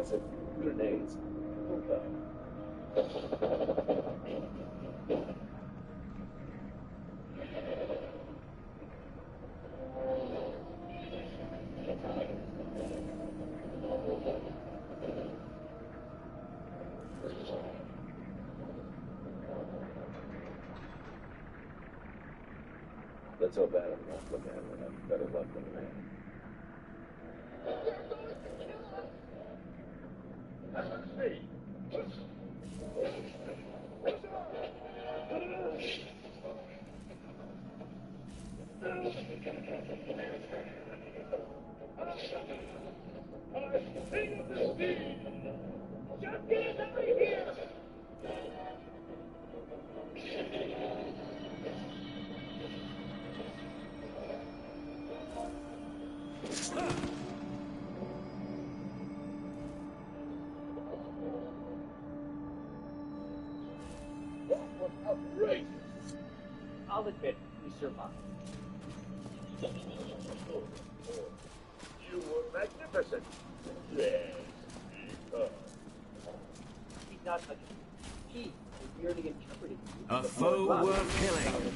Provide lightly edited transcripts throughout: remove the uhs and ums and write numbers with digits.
explosive grenades. Okay. Let's hope Adam won't look at it and have better luck than man. Outrageous! I'll admit, we survived. You were magnificent. Yes, he's not like he is merely interpreting you. A foe worth killing.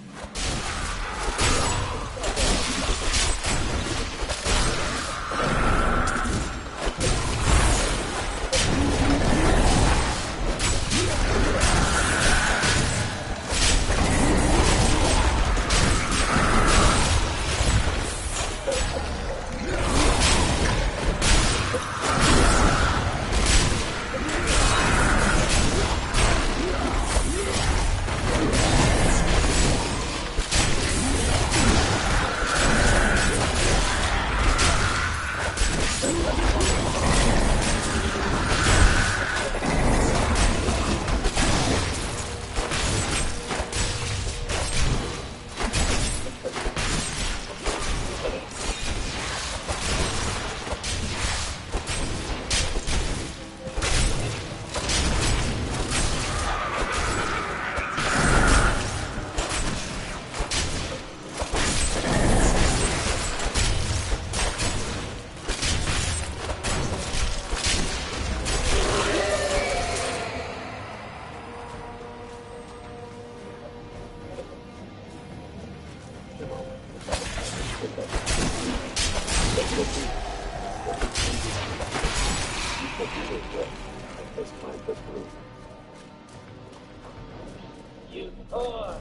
You are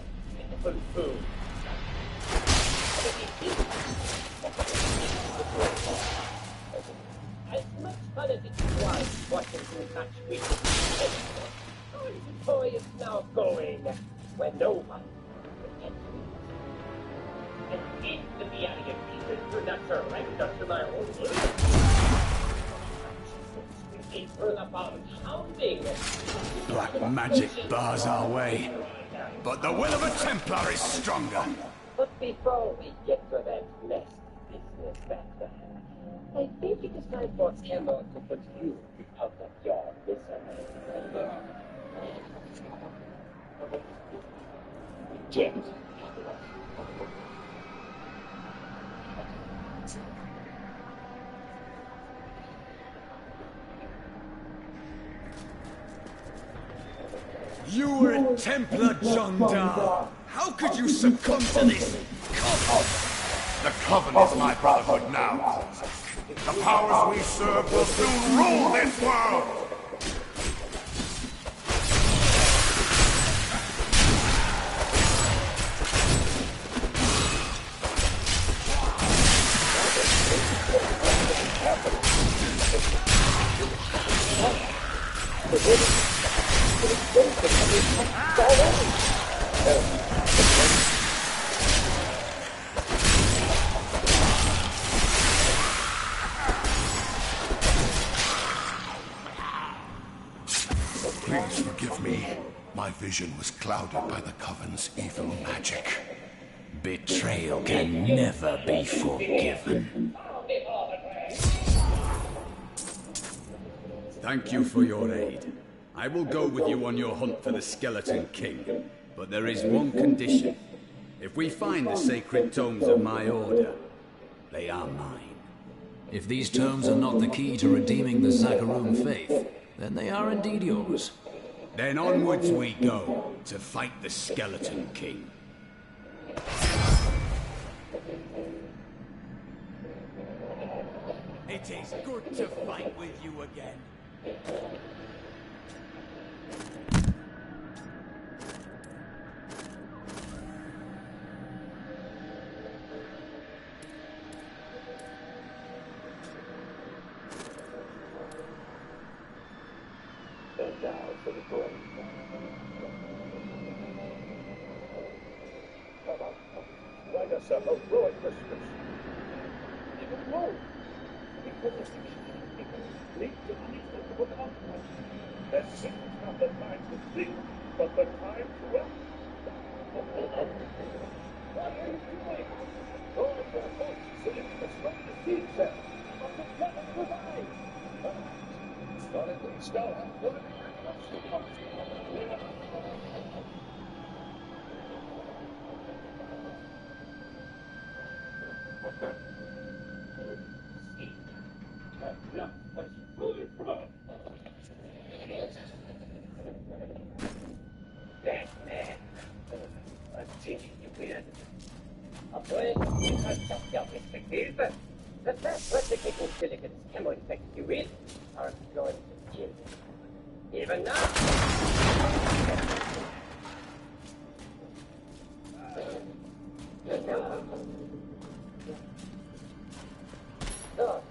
a fool. As much fun as it was watching you match with the boy is now going where no one can reach. And instantly out of your pieces do not surrender to my own will. Black magic bars our way, but the will of a Templar is stronger. But before we get to that next business matter, I think it is time for Emma to put you out of your misery. Jet. You were a Templar, John Dahl. How could you succumb to this coven? The Coven is my brotherhood now. The powers we serve will soon rule this world! Please forgive me. My vision was clouded by the Coven's evil magic. Betrayal can never be forgiven. Thank you for your aid. I will go with you on your hunt for the Skeleton King. But there is one condition. If we find the sacred tomes of my order, they are mine. If these tomes are not the key to redeeming the Zakarum faith, then they are indeed yours. Then onwards we go, to fight the Skeleton King. It is good to fight with you again. And now for the gold. Come on, write us a heroic resolution. Even more. Because it's lead to unacceptable consequences. This is not the time to think, but the time to act. What are you doing? Go to the boat so you can destroy the seed cell of the planet divine. Not a good start. The first replicating silicates chemo-infect you with are going to kill you. Even now. So,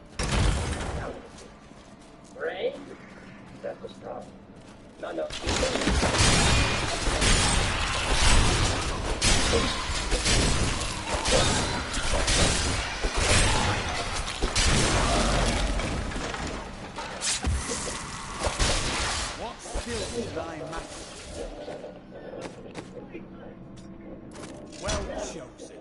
now, brain, that's the strong. None of Thy master. Well chosen.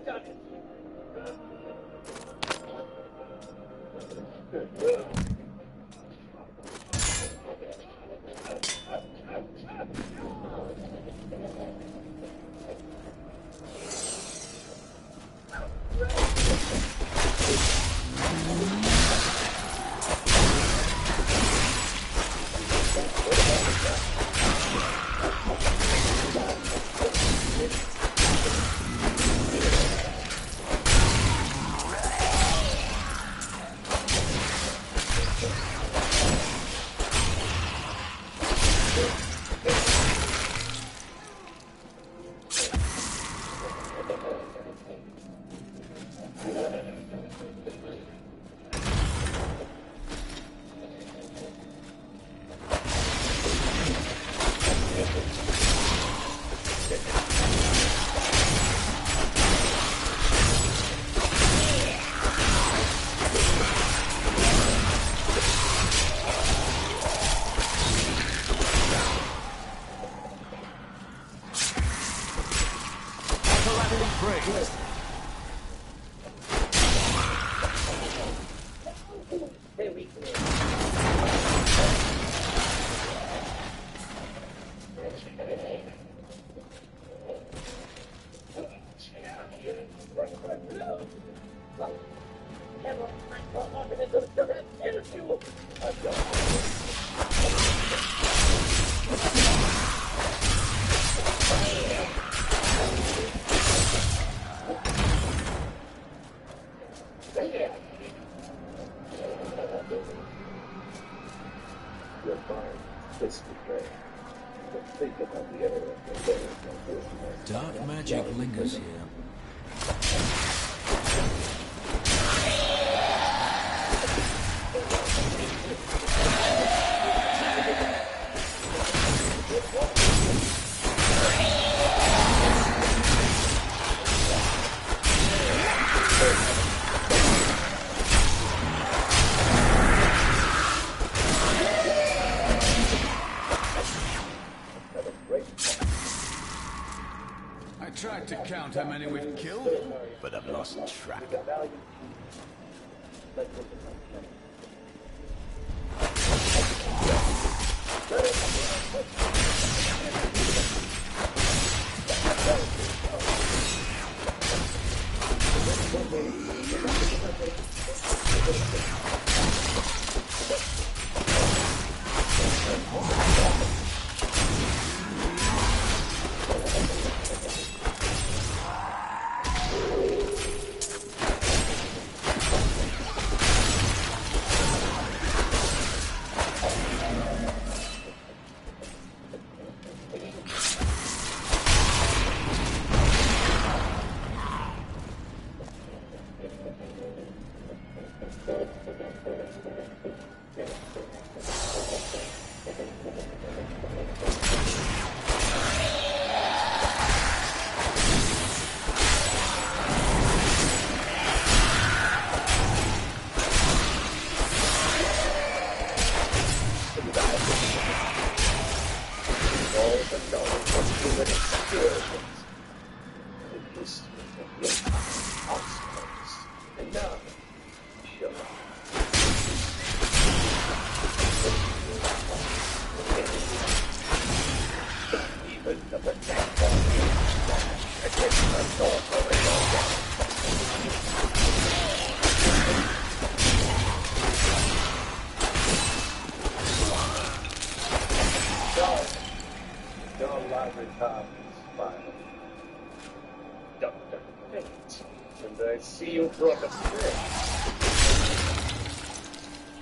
Dark magic lingers here. I tried to count how many we've killed, but I've lost track. every time you smile. Dr. Fate, and I see you brought a friend.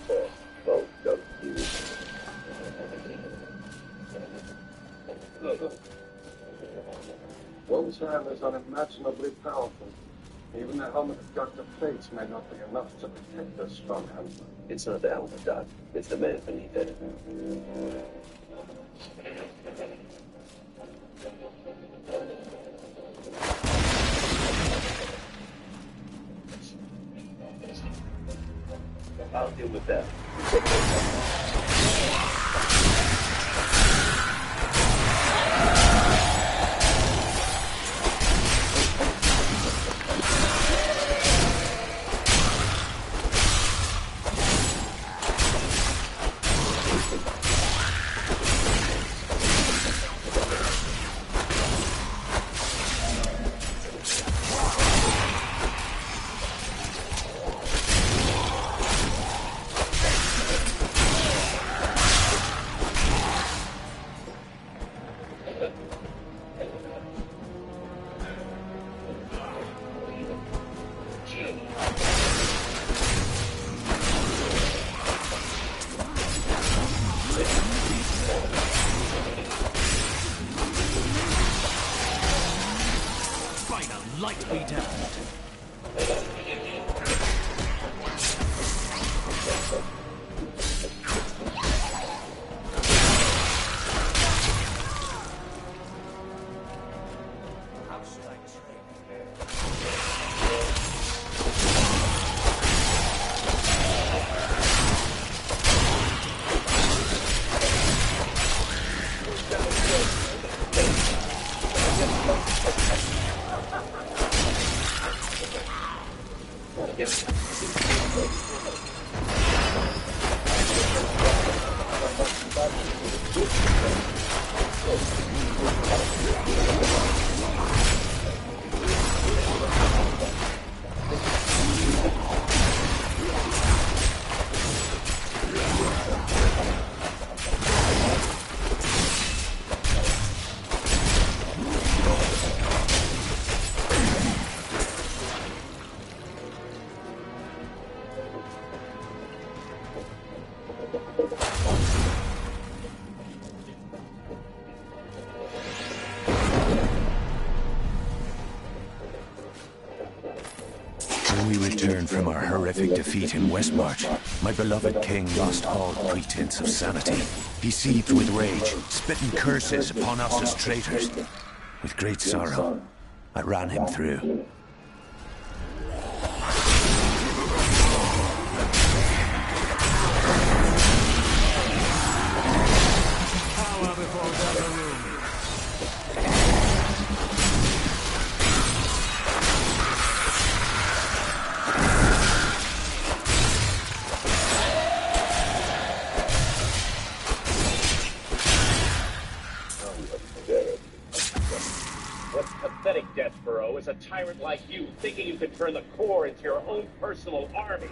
For both of you. One's hand is unimaginably powerful. Even the helmet of Dr. Fates may not be enough to protect a strong hand. It's not the helmet, Doc. It's the man beneath it. I'll deal with that. Light be damned. When we returned from our horrific defeat in Westmarch, my beloved king lost all pretense of sanity. He seethed with rage, spitting curses upon us as traitors. With great sorrow, I ran him through. Power before Diablo. What's pathetic, Deathborough, is a tyrant like you thinking you can turn the core into your own personal army.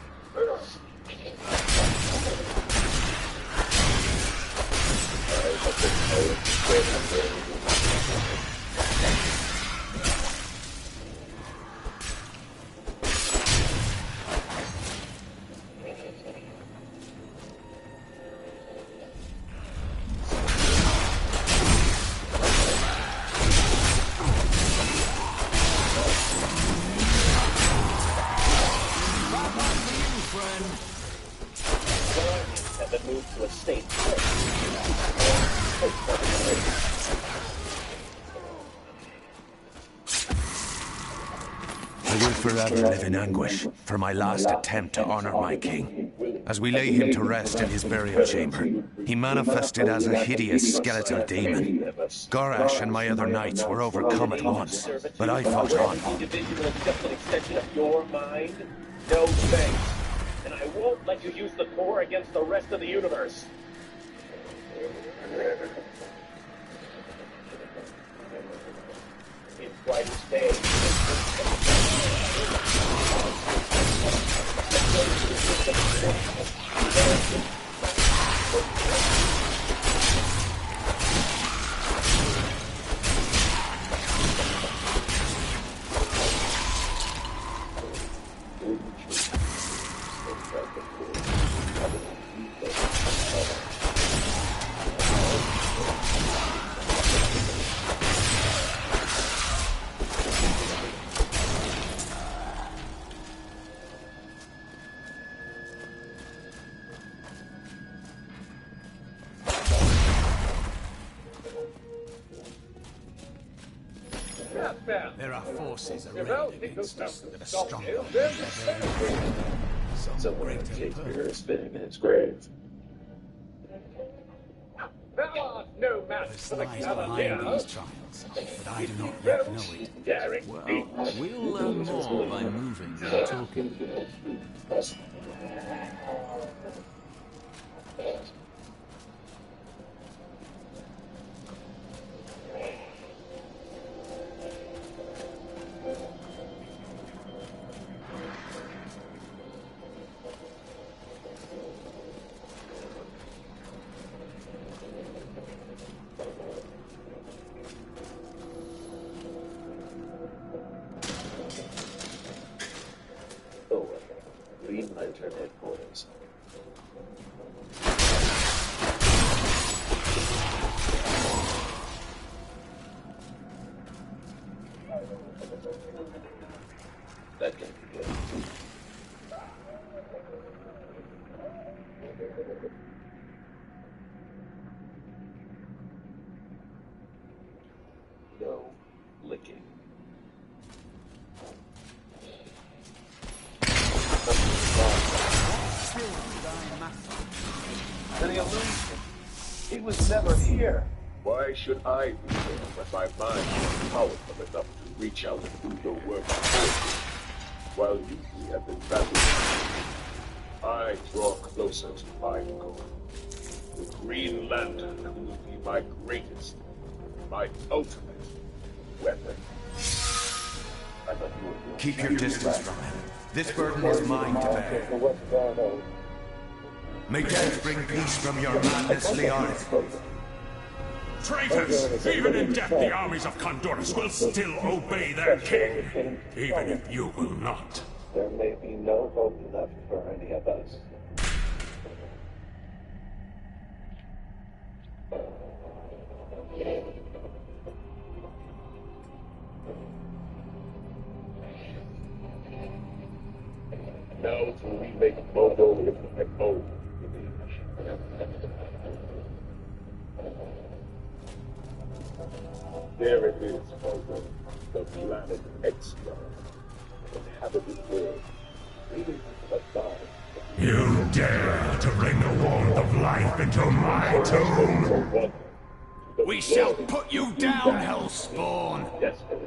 And then move to a state. I will forever live in anguish for my last attempt to honor my king. As we lay him to rest in his burial chamber, he manifested as a hideous skeletal demon. Gorash and my other knights were overcome at once, but I fought on. Individual is just an extension of your mind? No thanks. And I won't let you use the core against the rest of the universe. It's quite a stage. There are forces arrayed against us that are stronger than some greater Shakespeare purpose. is spinning in his grave. Thou art no match This for the lies behind cavalier. these trials, but I do not yet know it. Daring Well, we'll learn more by moving and talking. Oh, Green Lantern headquarters. That can't be good. No licking. An illusion. He was never here. Why should I be here when my mind is powerful enough to reach out and do your work for you? While you three have been battling, I draw closer to my goal. The Green Lantern will be my greatest, my ultimate weapon. I thought you were Keep your distance from him. This burden is mine to bear. May death bring peace from your madness, Leon. Traitors! Even in death, the armies of Condorus will still obey their king, even if you will not. There may be no hope left for any of us. Now will we make Modo and Mo There it is, Modo, the planet Extra, inhabited world, leading to the gods. You dare to bring the warmth of life into my tomb? We shall put you down, Hellspawn! Destiny.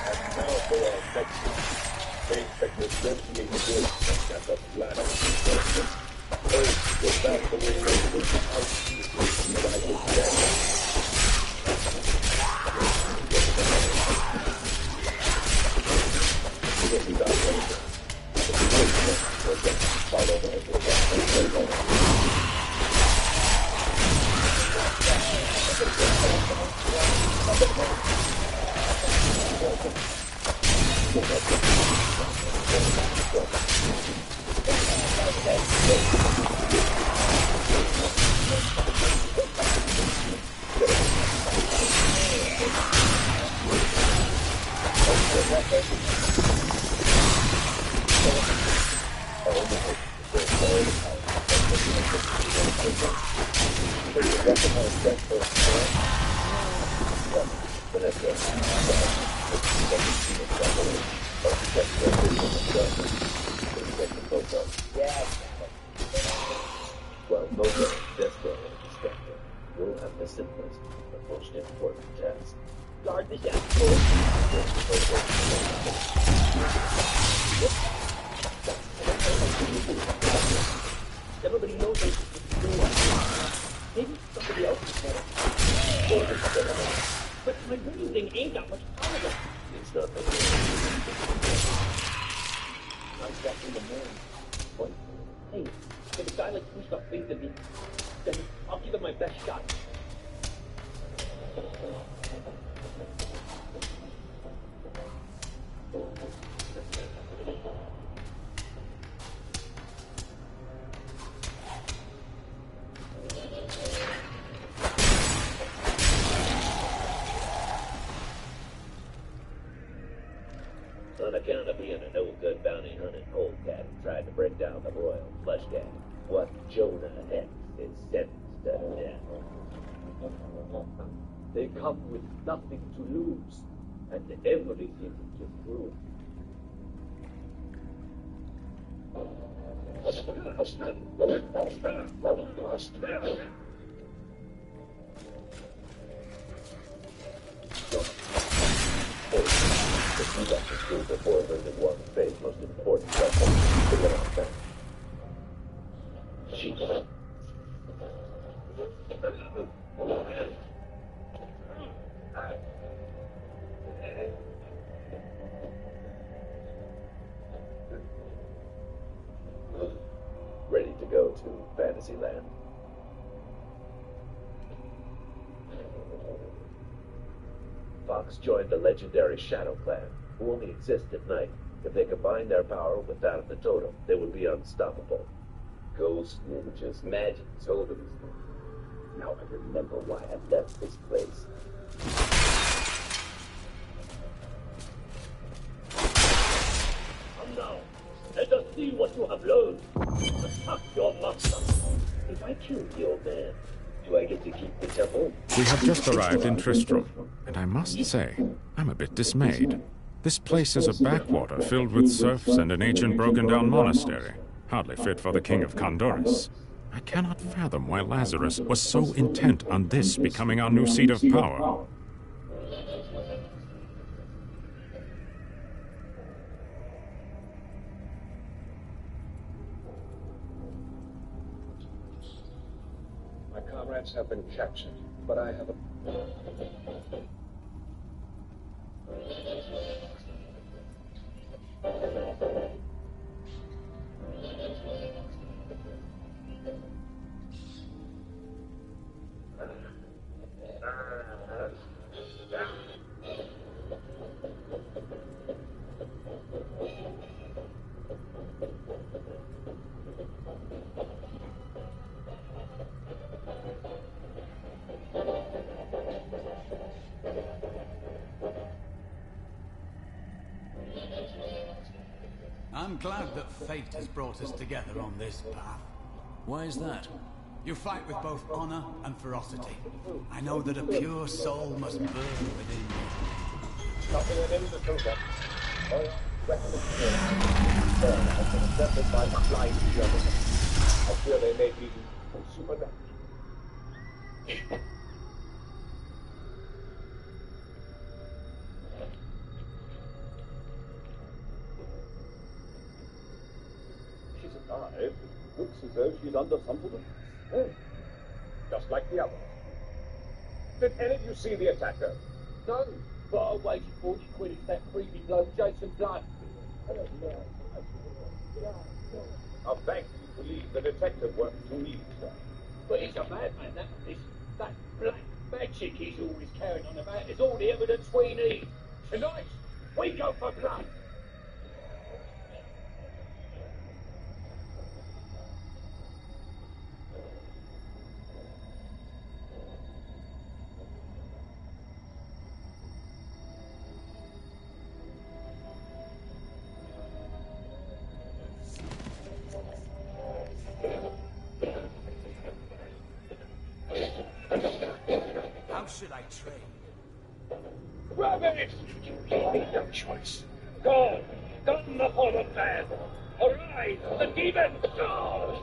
And now for our next one. They expect to associate with at the planet. Earth will back the way with the house that I will stand. Well, both are desperate and distracted. You'll have the simplest, but most important task. Guard the Everybody knows they should do it. Maybe somebody else is better. But my green thing ain't got much power. It's not the I'm back in the morning. What? Hey, if a guy like you stop thinking me, then I'll give it my best shot. On account of being a no-good bounty hunting polecat who tried to break down the royal flesh gang, what Jonah X is sentenced to death. They come with nothing to lose and everything to prove. Before learning one fate's most important lesson, to get on back. Jeez. Ready to go to Fantasyland. Fox joined the legendary Shadow Clan, who only exist at night. If they combine their power with that of the Totem, they would be unstoppable. Ghost ninjas, magic totems. Now I remember why I left this place. Come now, let us see what you have learned. Attack your master. If I kill the old man, do I get to keep the temple? We have just arrived in Tristram, and I must say, I'm a bit dismayed. This place is a backwater filled with serfs and an ancient broken-down monastery, hardly fit for the king of Condoris. I cannot fathom why Lazarus was so intent on this becoming our new seat of power. My comrades have been captured, but I have a... I'm glad that fate has brought us together on this path. Why is that? You fight with both honor and ferocity. I know that a pure soul must burn within you. Nothing at any of the program. All weapons of have been accepted by the flying Germans. I fear they may be supernatural. She's alive. It looks as though she's under some sort of spell. Just like the others. Did any of you see the attacker? No, but I waited 40 quid if that creepy bloke Jason Blood. I'll beg you to leave the detective work to me, sir. But he's a madman, that black magic he's always carrying on about is all the evidence we need. Tonight, we go for blood. How should I train? Rubbish! You leave me no choice. Go! Go upon the man! Arise, the demon! Go!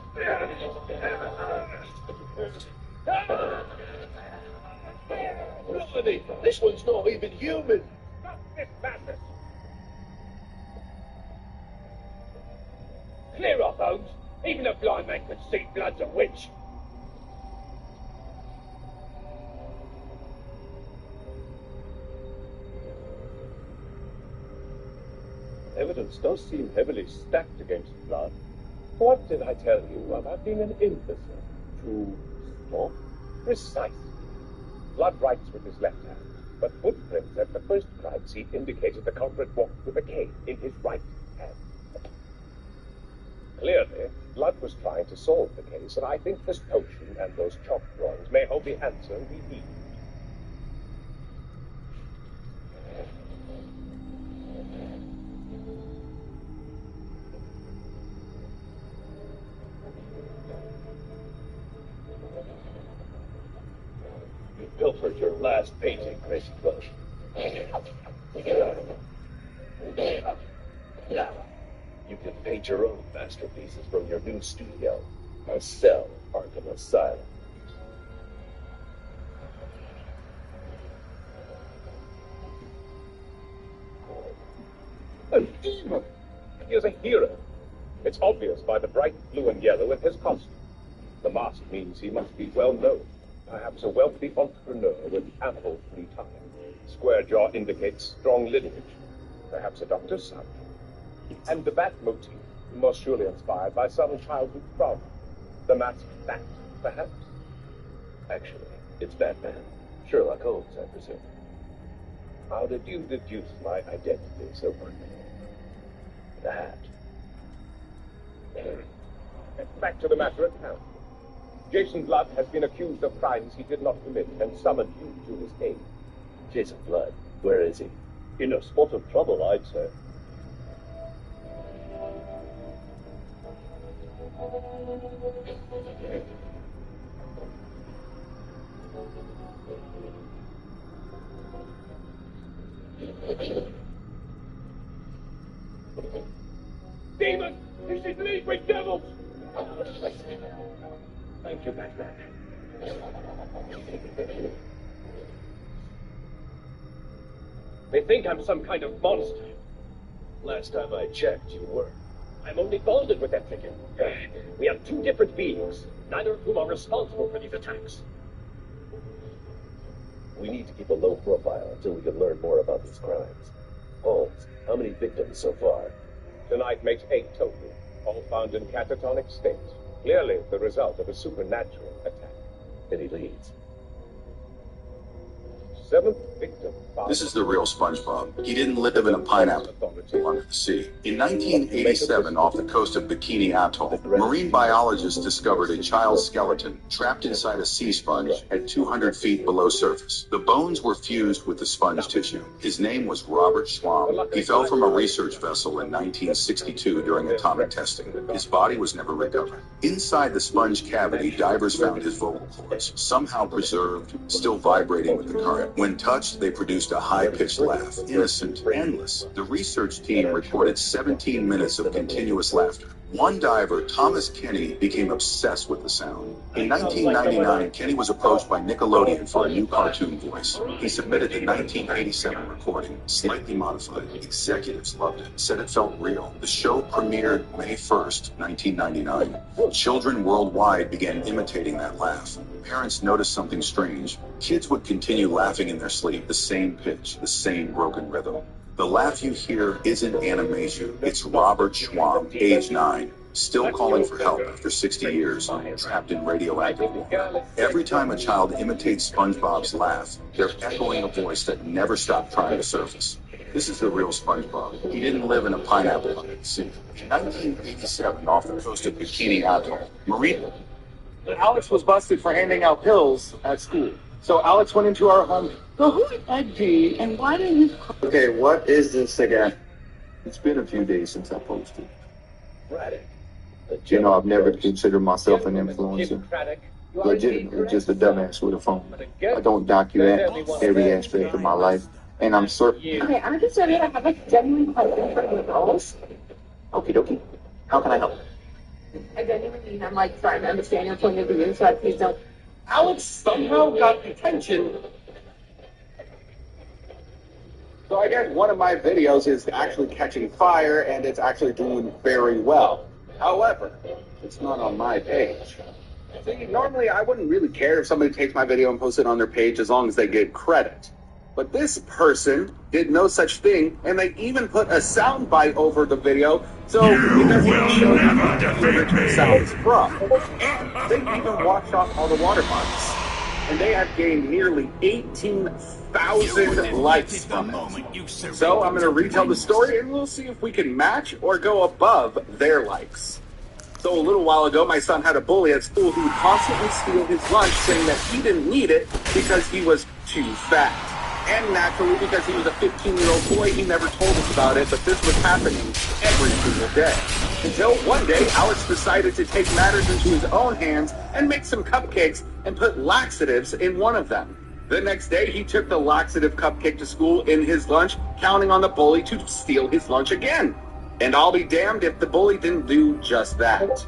Bloody, this one's not even human. Stop this madness! Clear off, Holmes. Even a blind man can see blood's a witch. Evidence does seem heavily stacked against blood. What did I tell you about being an imbecile? To stop? Precisely. Blood writes with his left hand, but footprints at the first crime scene indicated the culprit walked with a cane in his right hand. Clearly, Blood was trying to solve the case, and I think this potion and those chalk drawings may hold the answer we need. last painting, Christopher. Now, you can paint your own masterpieces from your new studio, a cell Arkham Asylum. A demon! He is a hero. It's obvious by the bright blue and yellow in his costume. The mask means he must be well known, perhaps a wealthy entrepreneur with ample free time. Square jaw indicates strong lineage, perhaps a doctor's son. And the bat motif, most surely inspired by some childhood trauma. The masked bat, perhaps? Actually, it's Batman. Sherlock Holmes, I presume. How did you deduce my identity so quickly? The hat. Back to the matter at hand. Jason Blood has been accused of crimes he did not commit and summoned you to his aid. Jason Blood, where is he? In a spot of trouble, I'd say. Demon! He's in league with devils! Thank you, Batman. They think I'm some kind of monster. Last time I checked, you were. I'm only bonded with that figure. We have two different beings, neither of whom are responsible for these attacks. We need to keep a low profile until we can learn more about these crimes. Holmes, how many victims so far? Tonight makes 8 total, all found in catatonic states. Clearly the result of a supernatural attack. Any leads? 7th victim. This is the real SpongeBob. He didn't live in a pineapple under the sea. In 1987, off the coast of Bikini Atoll, marine biologists discovered a child's skeleton trapped inside a sea sponge at 200 feet below surface. The bones were fused with the sponge tissue. His name was Robert Schwab. He fell from a research vessel in 1962 during atomic testing. His body was never recovered. Inside the sponge cavity, divers found his vocal cords, somehow preserved, still vibrating with the current. When touched, they produced a high-pitched laugh, innocent, endless. The research team reported 17 minutes of continuous laughter. One diver, Thomas Kenny, became obsessed with the sound. In 1999, Kenny was approached by Nickelodeon for a new cartoon voice. He submitted the 1987 recording, slightly modified. Executives loved it, said it felt real. The show premiered May 1st, 1999. Children worldwide began imitating that laugh. Parents noticed something strange. Kids would continue laughing in their sleep, the same pitch, the same broken rhythm. The laugh you hear isn't animation. It's Robert Schwab, age 9, still calling for help after 60 years, trapped in radioactive water. Every time a child imitates SpongeBob's laugh, they're echoing a voice that never stopped trying to surface. This is the real SpongeBob. He didn't live in a pineapple under the sea. In 1987, off the coast of Bikini Atoll, Marine... Alex was busted for handing out pills at school. So Alex went into our home. So who is Ed G, and why did you... Okay, what is this again? It's been a few days since I posted. You know, I've never considered myself an influencer. Legitimately, just a dumbass with a phone. I don't document every aspect of my life, and I'm certain... Okay, I'm just ready to have a genuine question for you girls. Okie dokie. How can I help? I genuinely mean I'm like trying to understand your point of view, so I please don't... Alex somehow got attention. So I guess one of my videos is actually catching fire, and it's actually doing very well. However, it's not on my page. See, normally I wouldn't really care if somebody takes my video and posts it on their page as long as they get credit. But this person did no such thing, and they even put a soundbite over the video, so it doesn't show where the sounds from. They even washed off all the watermarks, and they have gained nearly 18,000 likes from it. So I'm going to retell the story, and we'll see if we can match or go above their likes. So a little while ago, my son had a bully at school who would constantly steal his lunch, saying that he didn't need it because he was too fat. And naturally, because he was a 15-year-old boy, he never told us about it, but this was happening every single day. Until one day, Alex decided to take matters into his own hands and make some cupcakes and put laxatives in one of them. The next day, he took the laxative cupcake to school in his lunch, counting on the bully to steal his lunch again. And I'll be damned if the bully didn't do just that.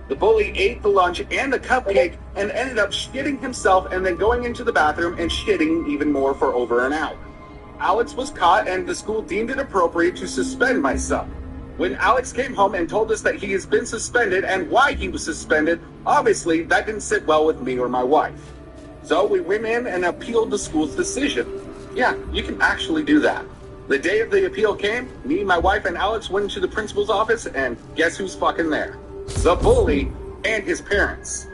The bully ate the lunch and the cupcake and ended up shitting himself and then going into the bathroom and shitting even more for over an hour. Alex was caught and the school deemed it appropriate to suspend my son. When Alex came home and told us that he has been suspended and why he was suspended, obviously that didn't sit well with me or my wife. So we went in and appealed the school's decision. Yeah, you can actually do that. The day of the appeal came, me, my wife, and Alex went into the principal's office, and guess who's fucking there? The bully and his parents.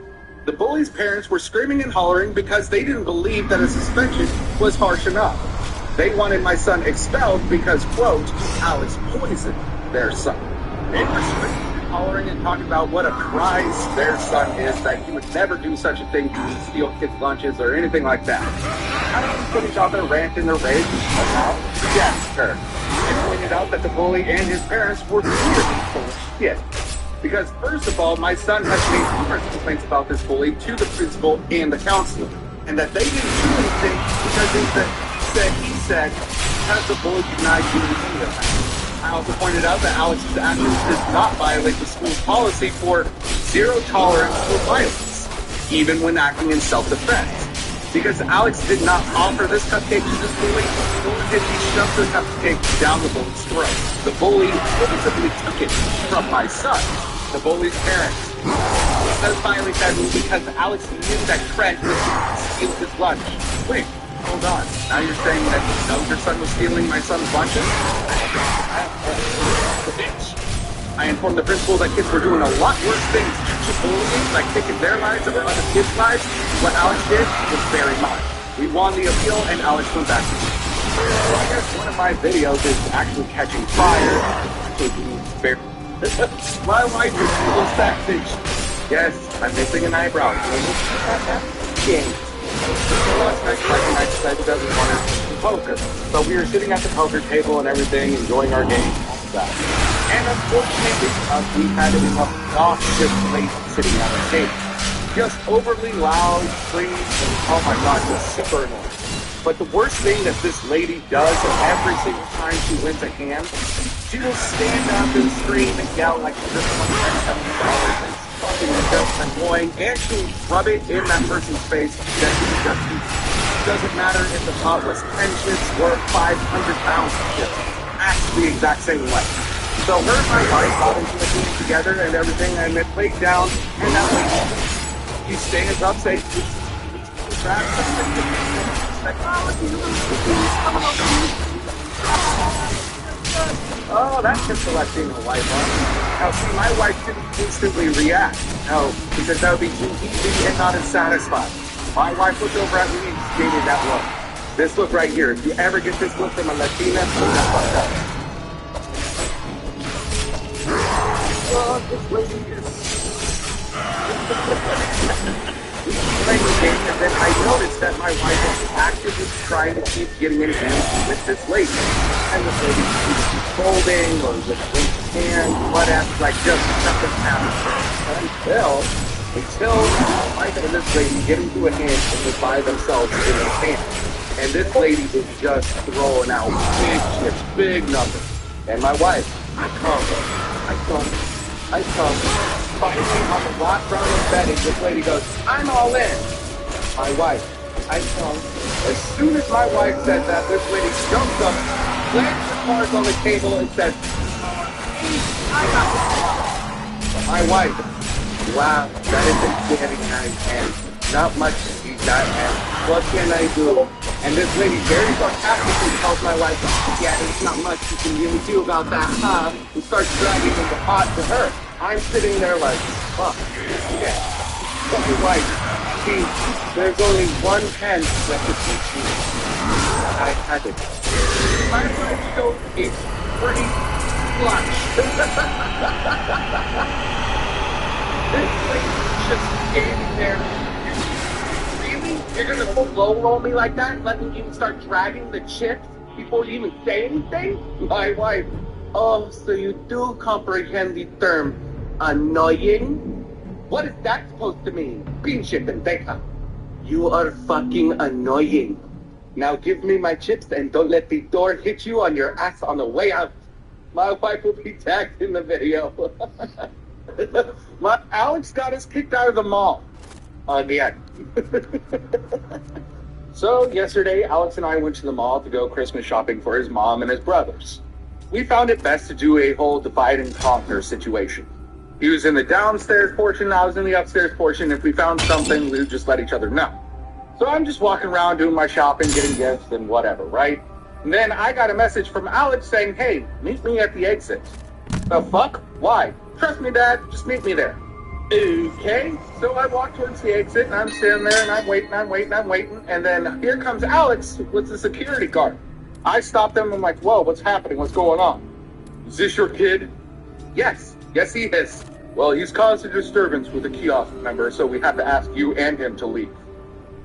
The bully's parents were screaming and hollering because they didn't believe that a suspension was harsh enough. They wanted my son expelled because, quote, Alex poisoned their son. They were screaming and hollering and talking about what a prize their son is, that he would never do such a thing to steal kids' lunches or anything like that. I finished out their rant and their rage about Jasper and pointed out that the bully and his parents were clearly full of shit. Because first of all, my son has made numerous complaints about this bully to the principal and the counselor, and that they didn't do anything because he said, because the bully did not do anything of that. I also pointed out that Alex's actions did not violate the school's policy for zero tolerance for violence, even when acting in self-defense. Because Alex did not offer this cupcake to this bully, nor did he shove the cupcake down the bully's throat. The bully forcibly took it from my son, the bully's parents. That finally said because Alex knew that Trent was steal his lunch. Wait, hold on. Now you're saying that you know your son was stealing my son's lunches? Bitch. I informed the principal that kids were doing a lot worse things to bullying, like taking their lives over other kids' lives. What Alex did was very mild. We won the appeal, and Alex went back to school. So I guess one of my videos is actually catching fire. My wife is a little savage. Yes, I'm missing an eyebrow. King. Last night, I decided that we wanted to poker. So we were sitting at the poker table and everything, enjoying our game, all of that. And unfortunately, we had an obnoxious lady sitting at our table. Just overly loud, screams, and oh my god, just super annoying. But the worst thing that this lady does every single time she wins a hand, she will stand up and scream and yell like she just won $70. It's fucking just annoying. And she'll rub it in that person's face that she just eats. It doesn't matter if the pot was 10 chips or 500 pounds of chips. Acts the exact same way. So her and my wife got into the game together and everything, and it played down, and that way she stands up, saying, oh, that's just selecting a wife on. Now, see, my wife didn't instantly react. No, because that would be too easy and not as satisfying. My wife looked over at me and gave me that look. This look right here. If you ever get this look from a Latina, that's fucked up. Oh, this lady is... playing the game, and then I noticed that my wife was actively trying to keep getting in hand with this lady. And this lady was folding or with a hand, whatever, like just nothing happened. Until my wife and this lady get into a hand and they're by themselves in a hand. And this lady is just throwing out big chips, big numbers. And my wife, I come, finally on the rock round of betting, this lady goes, I'm all in. My wife, I come. As soon as my wife said that, this lady jumps up, slams the cards on the table, and says, I got the card. My wife, wow, that is a very nice hand. Not much to eat that hand. What can I do? And this lady very sarcastically tells my wife, yeah, there's not much you can really do about that, huh? And starts dragging the pot to her. I'm sitting there like, fuck, yeah. Fuck your wife. See, there's only one pen that could teach you. I had it. My wife showed it pretty clutch. This lady's just standing there. You're gonna slow roll me like that? Let me even start dragging the chips before you even say anything? My wife, oh, so you do comprehend the term annoying? What is that supposed to mean? Pinche pendeja. You are fucking annoying. Now give me my chips and don't let the door hit you on your ass on the way out. My wife will be tagged in the video. Alex got us kicked out of the mall. Again. So yesterday, Alex and I went to the mall to go Christmas shopping for his mom and his brothers. We found it best to do a whole divide and conquer situation. He was in the downstairs portion, I was in the upstairs portion. If we found something, we would just let each other know. So I'm just walking around doing my shopping, getting gifts and whatever, right? And then I got a message from Alex saying, hey, meet me at the exit. The fuck? Why? Trust me, Dad, just meet me there. Okay, so I walk towards the exit and I'm sitting there and I'm waiting, and then here comes Alex with the security guard. I stopped him, I'm like, whoa, what's happening? What's going on? Is this your kid? Yes, he is. Well, he's caused a disturbance with the kiosk member, so we have to ask you and him to leave.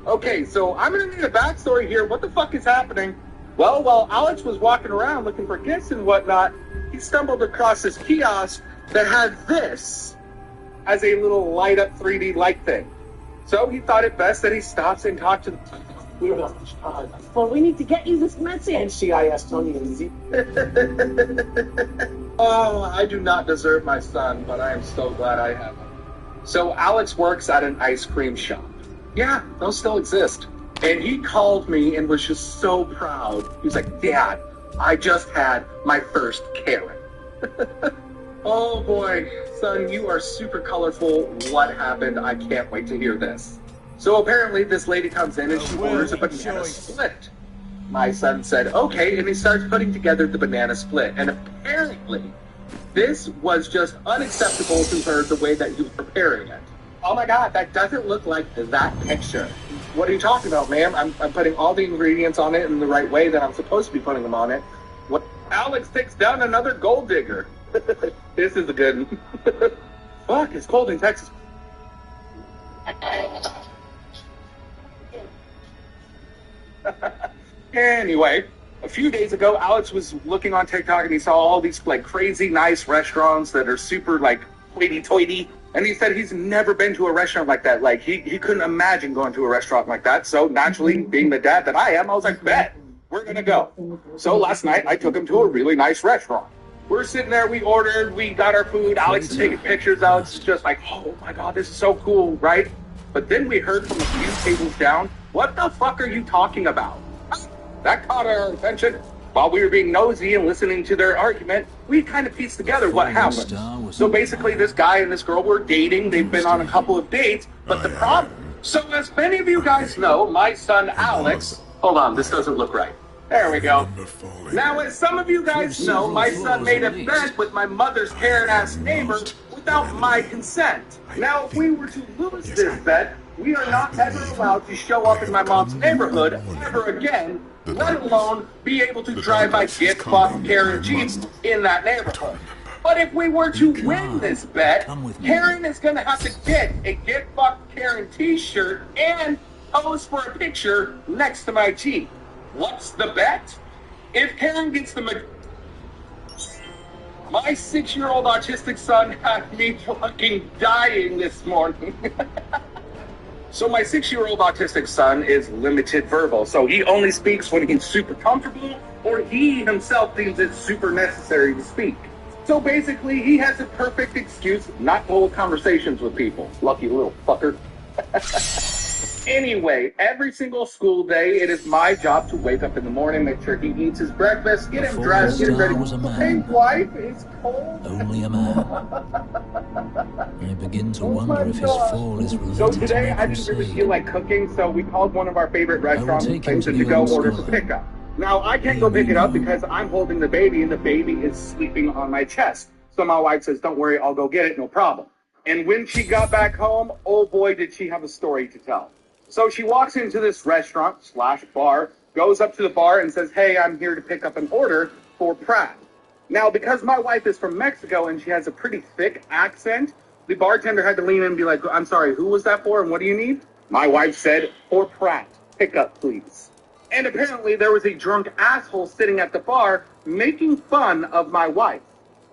Okay, so I'm gonna need a backstory here. What the fuck is happening? Well, while Alex was walking around looking for gifts and whatnot, he stumbled across this kiosk that had this as a little light up 3D light thing. So he thought it best that he stops and talks to the Well, we need to get you this message. NCIS Tony and Z. Oh, I do not deserve my son, but I am so glad I have him. So Alex works at an ice cream shop. Yeah, those still exist. And he called me and was just so proud. He was like, Dad, I just had my first Karen. Oh boy, son, you are super colorful. What happened? I can't wait to hear this. So apparently this lady comes in and she orders a banana split. My son said, okay, and he starts putting together the banana split. And apparently this was just unacceptable to her the way that he was preparing it. Oh my God, that doesn't look like that picture. What are you talking about, ma'am? I'm putting all the ingredients on it in the right way that I'm supposed to be putting them on it. What? Alex takes down another gold digger. This is a good one. Fuck, it's cold in Texas. Anyway, a few days ago, Alex was looking on TikTok and he saw all these like crazy nice restaurants that are super like hoity-toity. And he said he's never been to a restaurant like that. Like he couldn't imagine going to a restaurant like that. So naturally, being the dad that I am, I was like, bet, we're gonna go. So last night I took him to a really nice restaurant. We're sitting there, we ordered, we got our food, Alex is taking pictures, Alex is just like, oh my God, this is so cool, right? But then we heard from a few tables down, what the fuck are you talking about? That caught our attention. While we were being nosy and listening to their argument, we kind of pieced together what happened. So basically this guy and this girl were dating, they've been on a couple of dates, but the problem, so as many of you guys know, my son Alex, hold on, this doesn't look right. There we go. Now, as some of you guys know, my son made a bet with my mother's Karen-ass neighbor without my consent. Now, if we were to lose this bet, we are not ever allowed to show up in my mom's neighborhood ever again, let alone be able to drive my get-fucked Karen Jeep in that neighborhood. But if we were to win this bet, Karen is going to have to get a get-fucked Karen t-shirt and pose for a picture next to my Jeep. What's the bet? If Karen gets my 6-year-old autistic son had me fucking dying this morning. So my 6-year-old autistic son is limited verbal, so he only speaks when he's super comfortable or he himself thinks it's super necessary to speak. So basically, he has a perfect excuse not to hold conversations with people. Lucky little fucker. Anyway, every single school day, it is my job to wake up in the morning, make sure he eats his breakfast, get him dressed, get him ready. Hey, wife, it's cold. Only a man. I begin to wonder if his fall is related So to today, my I didn't really crusade. feel like cooking, so we called one of our favorite restaurants and places to go order some pickup. Now, I can't go pick it up because I'm holding the baby, and the baby is sleeping on my chest. So my wife says, don't worry, I'll go get it, no problem. And when she got back home, oh boy, did she have a story to tell. So she walks into this restaurant/bar, goes up to the bar and says, hey, I'm here to pick up an order for Pratt. Now, because my wife is from Mexico and she has a pretty thick accent, the bartender had to lean in and be like, I'm sorry, who was that for and what do you need? My wife said, for Pratt, pick up, please. And apparently there was a drunk asshole sitting at the bar making fun of my wife.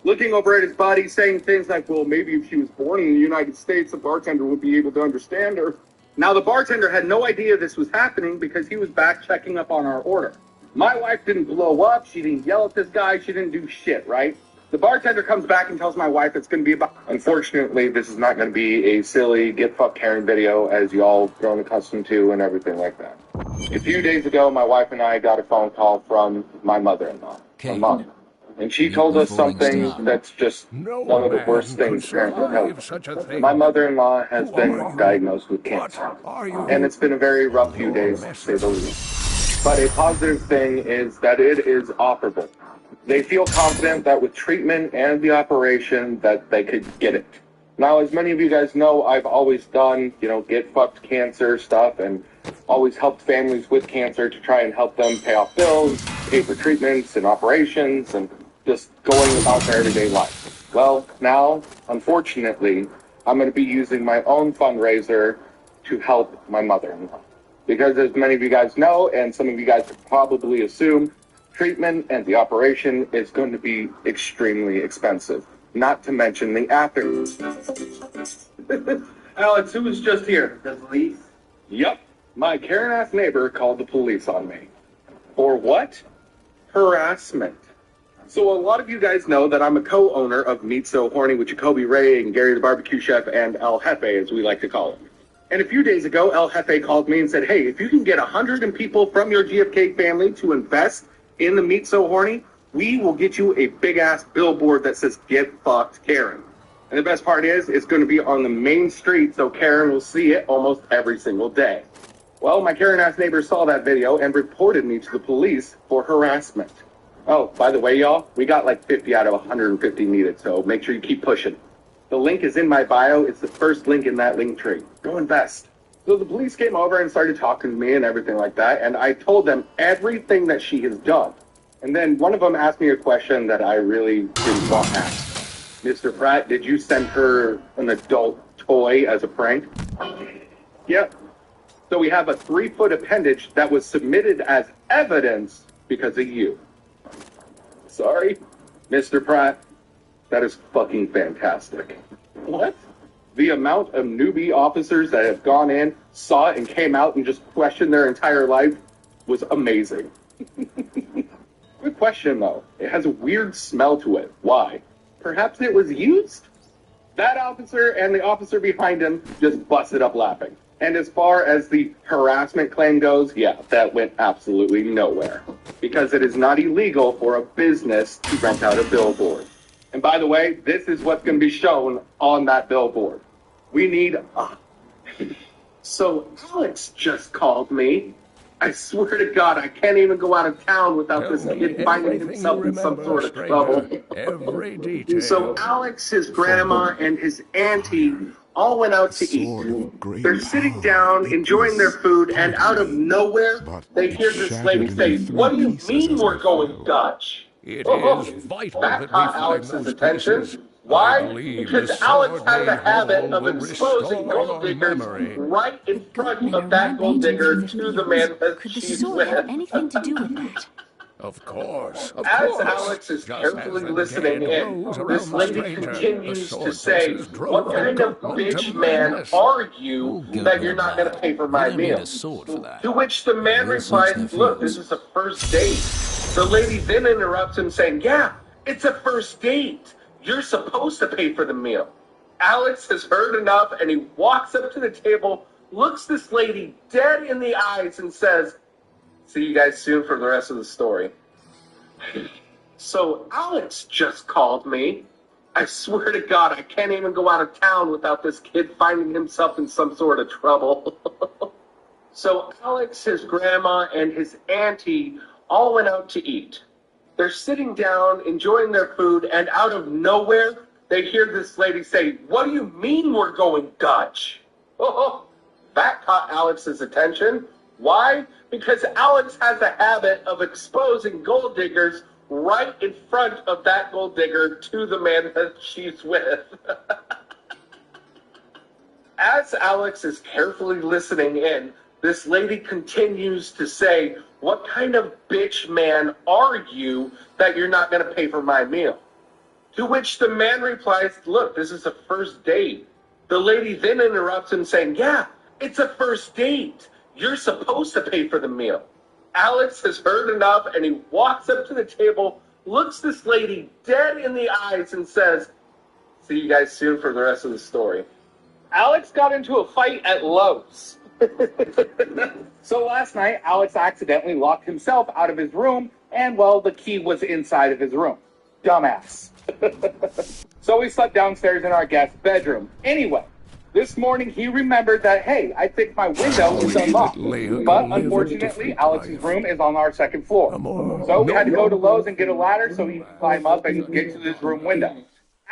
Looking over at his buddy saying things like, well, maybe if she was born in the United States, the bartender would be able to understand her. Now, the bartender had no idea this was happening because he was back checking up on our order. My wife didn't blow up. She didn't yell at this guy. She didn't do shit, right? The bartender comes back and tells my wife it's going to be about... Unfortunately, this is not going to be a silly get fucked Karen video as y'all grown accustomed to and everything like that. A few days ago, my wife and I got a phone call from my mother-in-law, my mom. And she told us something that's just one of the worst things parents can tell. My mother-in-law has been diagnosed with cancer. And it's been a very rough few days, to say the least. But a positive thing is that it is operable. They feel confident that with treatment and the operation that they could get it. Now, as many of you guys know, I've always done, get fucked cancer stuff and always helped families with cancer to try and help them pay off bills, pay for treatments and operations, and just going about their everyday life. Well, now, unfortunately, I'm going to be using my own fundraiser to help my mother-in-law. Because as many of you guys know, and some of you guys probably assume, treatment and the operation is going to be extremely expensive. Not to mention the after. Alex, who was just here? The police? Yep. My Karen-ass neighbor called the police on me. For what? Harassment. So a lot of you guys know that I'm a co-owner of Meat So Horny with Jacoby Ray and Gary the Barbecue Chef and El Jefe, as we like to call him. And a few days ago, El Jefe called me and said, hey, if you can get 100 people from your GFK family to invest in the Meat So Horny, we will get you a big-ass billboard that says, Get Fucked Karen. And the best part is, it's going to be on the main street, so Karen will see it almost every single day. Well, my Karen-ass neighbor saw that video and reported me to the police for harassment. Oh, by the way, y'all, we got like 50 out of 150 needed, so make sure you keep pushing. The link is in my bio. It's the first link in that link tree. Go invest. So the police came over and started talking to me and everything like that, and I told them everything that she has done. And then one of them asked me a question that I really didn't want to ask. Mr. Pratt, did you send her an adult toy as a prank? Yep. So we have a 3-foot appendage that was submitted as evidence because of you. Sorry, Mr. Pratt. That is fucking fantastic. What? The amount of newbie officers that have gone in, saw it, and came out and just questioned their entire life was amazing. Good question, though. It has a weird smell to it. Why? Perhaps it was used? That officer and the officer behind him just busted up laughing. And as far as the harassment claim goes, yeah, that went absolutely nowhere. Because it is not illegal for a business to rent out a billboard. And by the way, this is what's going to be shown on that billboard. We need... So Alex just called me. I swear to God, I can't even go out of town without this kid finding himself in some sort of trouble. Every detail. So Alex, his grandma, and his auntie all went out to eat. They're sitting down, enjoying their food, and out of nowhere, they hear this lady say, "What do you mean we're going Dutch?" It is vital that caught Alex's attention. Why? Because Alex has a habit of exposing gold diggers right in front of that gold digger to the man that she's with. Have anything to do with that? Of course. As Alex is carefully listening in, this lady continues to say, "What kind of bitch man are you that you're not going to pay for my meal?" To which the man replies, "Look, this is a first date." The lady then interrupts him saying, "Yeah, it's a first date. You're supposed to pay for the meal." Alex has heard enough and he walks up to the table, looks this lady dead in the eyes and says, "See you guys soon for the rest of the story." So Alex just called me. I swear to God, I can't even go out of town without this kid finding himself in some sort of trouble. So Alex, his grandma, and his auntie all went out to eat. They're sitting down, enjoying their food, and out of nowhere, they hear this lady say, "What do you mean we're going Dutch?" That caught Alex's attention. Why? Because Alex has a habit of exposing gold diggers right in front of that gold digger to the man that she's with. As Alex is carefully listening in, this lady continues to say, "What kind of bitch man are you that you're not going to pay for my meal?" To which the man replies, "Look, this is a first date." The lady then interrupts him saying, "Yeah, It's a first date. You're supposed to pay for the meal. Alex has heard enough, and he walks up to the table, looks this lady dead in the eyes, and says, "See you guys soon for the rest of the story." Alex got into a fight at Lowe's. So last night, Alex accidentally locked himself out of his room, and, well, the key was inside of his room. Dumbass. So we slept downstairs in our guest bedroom. Anyway, this morning he remembered that, hey, I think my window is unlocked. But unfortunately, Alex's room is on our second floor. So we had to go to Lowe's and get a ladder so he could climb up and get to his room window.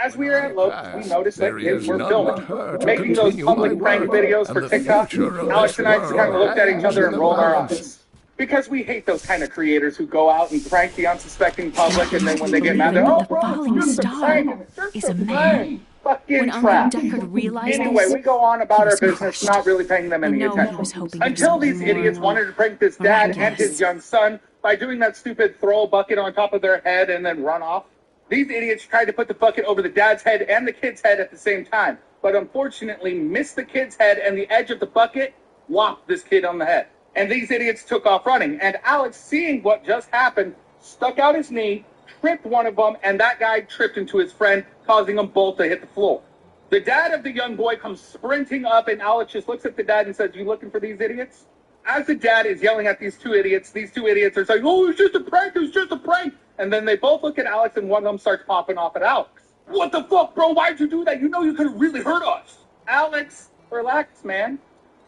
As we were at Lowe's, we noticed that kids were filming, making those public prank videos for TikTok. Alex and I just kind of looked at each other and rolled our eyes. Because we hate those kind of creators who go out and prank the unsuspecting public, and then when they get mad, they're, "Oh, bro, it's just a prank. It's just a prank." Fucking crap. Anyway, we go on about our business, not really paying them any attention. Until these idiots wanted to prank this dad and his young son by doing that stupid throw a bucket on top of their head and then run off. These idiots tried to put the bucket over the dad's head and the kid's head at the same time, but unfortunately missed the kid's head, and the edge of the bucket whopped this kid on the head. And these idiots took off running. And Alex, seeing what just happened, stuck out his knee, tripped one of them, and that guy tripped into his friend, causing them both to hit the floor. The dad of the young boy comes sprinting up, and Alex just looks at the dad and says, "You looking for these idiots?" As the dad is yelling at these two idiots are saying, "Oh, it's just a prank, it's just a prank." And then they both look at Alex, and one of them starts popping off at Alex. "What the fuck, bro? Why'd you do that? You know you could have really hurt us." "Alex, relax, man.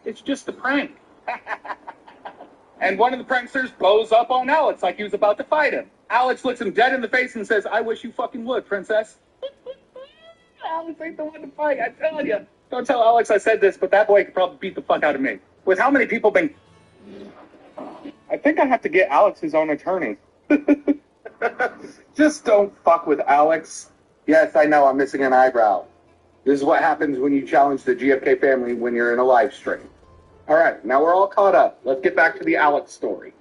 It's just a prank." And one of the pranksters blows up on Alex like he was about to fight him. Alex looks him dead in the face and says, "I wish you fucking would, princess." Alex ain't the one to fight, I tell you. Don't tell Alex I said this, but that boy could probably beat the fuck out of me. With how many people been... I think I have to get Alex his own attorney. Just don't fuck with Alex. Yes, I know, I'm missing an eyebrow. This is what happens when you challenge the GFK family when you're in a live stream. All right, now we're all caught up. Let's get back to the Alex story.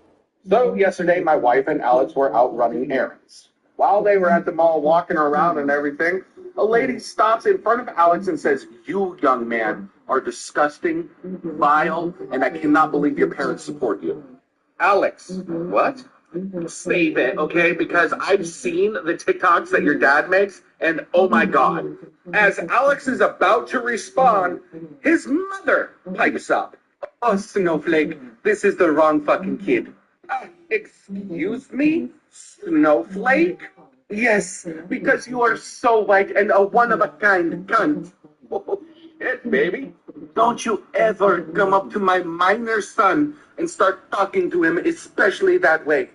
So yesterday, my wife and Alex were out running errands. While they were at the mall walking around and everything, a lady stops in front of Alex and says, "You, young man, are disgusting, vile, and I cannot believe your parents support you." Alex, what? Save it, okay? Because I've seen the TikToks that your dad makes, and oh my God. As Alex is about to respond, his mother pipes up. "Oh, Snowflake, this is the wrong fucking kid." Excuse me? Snowflake? Yes, because you are so white and a one-of-a-kind cunt. Oh, shit, baby. Don't you ever come up to my minor son and start talking to him, especially that way.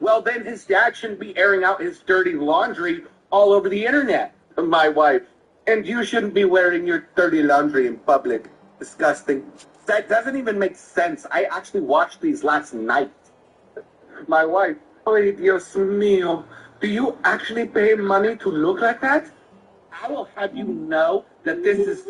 Well, then his dad shouldn't be airing out his dirty laundry all over the internet, my wife. And you shouldn't be wearing your dirty laundry in public. Disgusting. That doesn't even make sense. I actually watched these last night. My wife, "Ay, Dios mío, do you actually pay money to look like that? I will have you know that this is